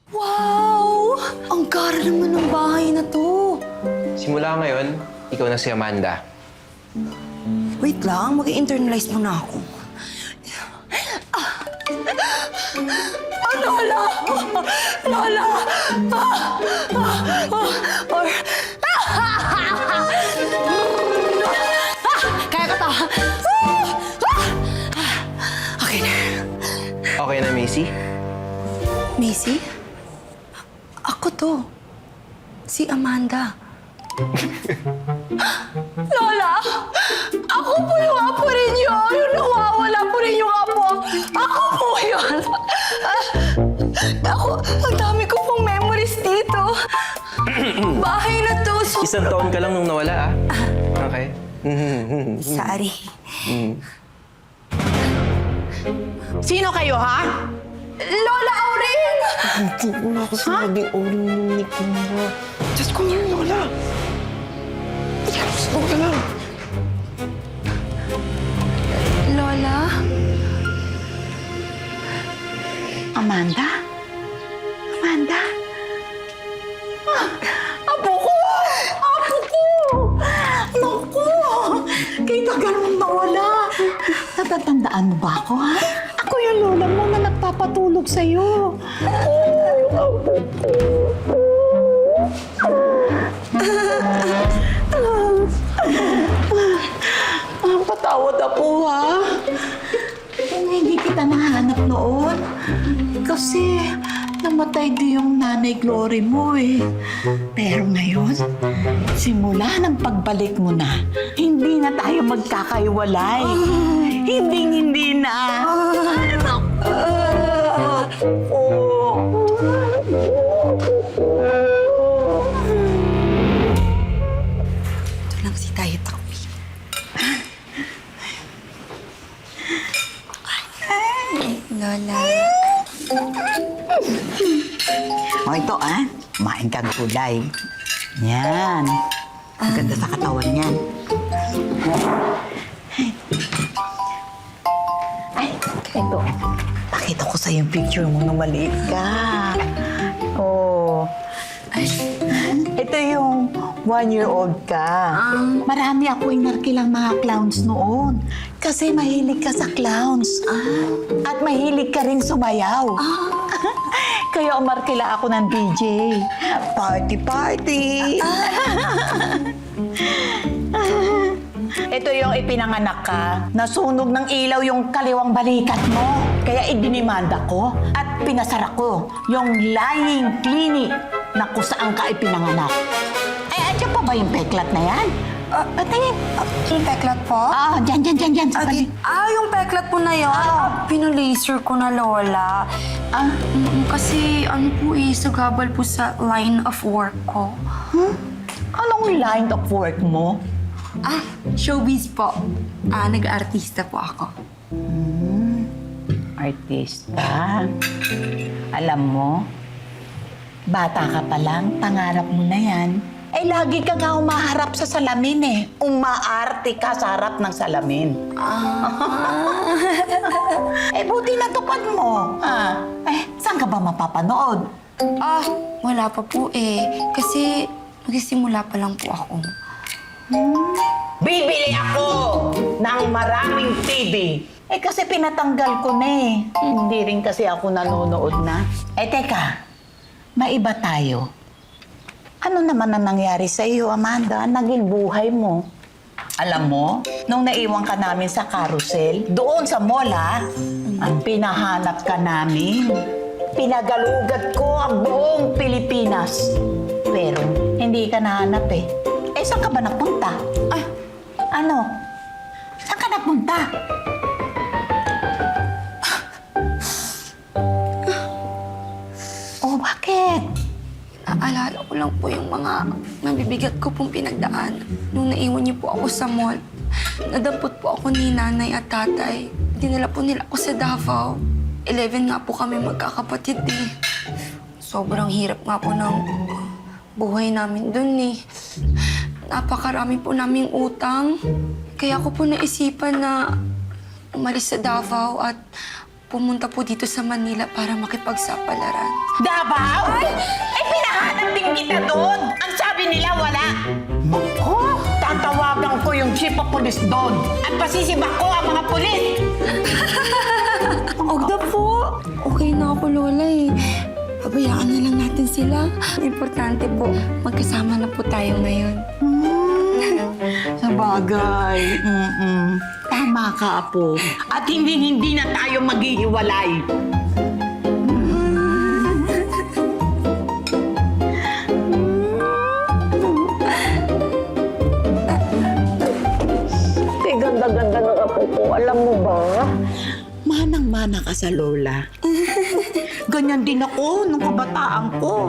Wow! Ang gara naman ng bahay na to. Simula ngayon, ikaw na si Amanda. Wait lang, mag-internalize muna ako. Lola! Lola! Kaya ka to! Okay na. Okay na, Macy? Macy? Ako to. Si Amanda. Lola! Ako po yung apo ninyo! Yung nawawala po ninyo apo! Ako po yun! Ako, ang dami ko pong memories dito. Bahay na to. Isang taon ka lang nung nawala, ah. Okay? Sorry. Sino kayo, ha? Lola Auring! Hindi ko na ako sinabing ulinik mo. Diyos ko nga, Lola. Gusto ka lang. Lola? Amanda? Amanda? Apo ko! Apo ko! Naku! Kay tagal mong nawala. Natatandaan mo ba ako, ha? Ako yung lola mo na nagpapatulog sa'yo. Patawad ako, ha? Kung hindi kita nahanap noon, kasi namatay din yung nanay Glory mo eh. Pero ngayon, simula ng pagbalik mo na, hindi na tayo magkakaiwalay. Hindi na. Ito lang si Tayo Takpi. Lola. O ito, kumain kang gulay. Yan. Ang ganda sa katawan yan. Ay, ito. Pakita ko sa yung picture mo nung maliit ka. Oh. Ito yung 1-year-old ka. Marami ako inarkilang mga clowns noon. Kasi mahilig ka sa clowns. At mahilig ka rin sumayaw. Kaya umarkila ako ng DJ. Party! Ito yung ipinanganak ka. Nasunog ng ilaw yung kaliwang balikat mo. Kaya idinimanda ko at pinasara ko yung lying clinic na kung saan ka ipinanganak. Ay, andyan pa ba yung peklat na yan? Patingin. Yung peklat po? Dyan. Sa paligid. Yung peklat po na yun. Pinulaser ko na, Lola. Kasi ano po sugabal po sa line of work ko. Anong line of work mo? Showbiz po. Nag-aartista po ako. Artista. Alam mo, bata ka pa lang, pangarap mo na yan. Eh, lagi ka nga umaharap sa salamin eh. Umaarte ka sa harap ng salamin. Eh, buti natupad mo. Saan ka ba mapapanood? Wala pa po Kasi magsisimula pa lang po ako. Bibili ako ng maraming TV. Eh, kasi pinatanggal ko na eh. Hindi rin kasi ako nanonood na. Eh, teka. Maiba tayo. Ano naman ang nangyari sa iyo, Amanda? Naging buhay mo. Alam mo, nung naiwan ka namin sa carousel, doon sa mall, ang pinahanap ka namin. Pinagalugad ko ang buong Pilipinas. Pero hindi ka nahanap eh. Eh, saan ka ba napunta? Ano? Saan ka napunta? Oh, bakit? Naalala ko lang po yung mga mabibigat ko pong pinagdaan. Nung naiwan niyo po ako sa mall, nadampot po ako ni nanay at tatay. Dinala po nila ako sa Davao. 11 nga po kami magkakapatid Sobrang hirap nga po ng buhay namin dun Napakarami po naming utang. Kaya ko po naisipan na umalis sa Davao at pumunta po dito sa Manila para makipagsapalaran. Davao? Pinahanap din kita doon. Ang sabi nila, wala. Mako, tatawagan ko yung chief of police doon. At pasisibak ko ang mga pulis. Ogda po! Okay na ako, Lola eh. Pabayaan na lang natin sila. Importante po, magkasama na po tayo ngayon. Sa bagay. Tama ka, Apo. At hindi na tayo maghihiwalay. Ganda-ganda ng apo ko. Alam mo ba? Manang-mana ka sa lola. Ganyan din ako nung kabataan ko.